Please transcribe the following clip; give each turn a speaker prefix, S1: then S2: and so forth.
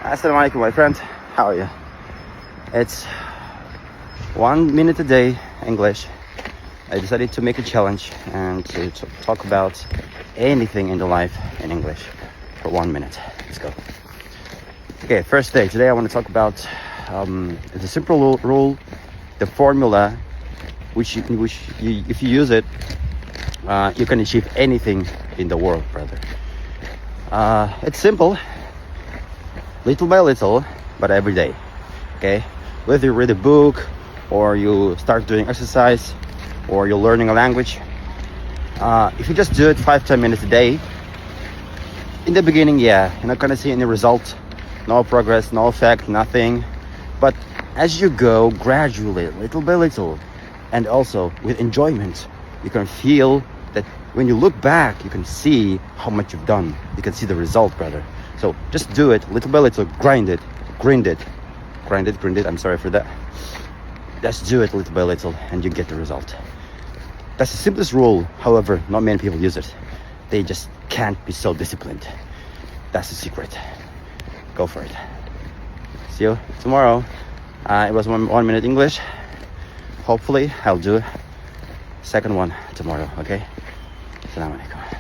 S1: Assalamu alaikum, my friend. How are you? It's 1 minute a day English. I decided to make a challenge and to talk about anything in the life in English for 1 minute. Let's go. Okay, first day. Today I want to talk about the simple rule, the formula, which if you use it, you can achieve anything in the world, brother. It's simple, little by little, but every day. Okay, whether you read a book or you start doing exercise or you're learning a language, if you just do it 5-10 minutes a day, in the beginning, yeah, you're not gonna see any result, no progress, no effect, nothing. But as you go gradually, little by little, and also with enjoyment, you can feel that when you look back, you can see how much you've done. You can see the result, brother. So just do it little by little, grind it. I'm sorry for that. Just do it little by little and you get the result. That's the simplest rule. However, not many people use it. They just can't be so disciplined. That's the secret. Go for it. See you tomorrow. It was 1 minute English. Hopefully I'll do second one tomorrow, okay? Assalamu alaikum.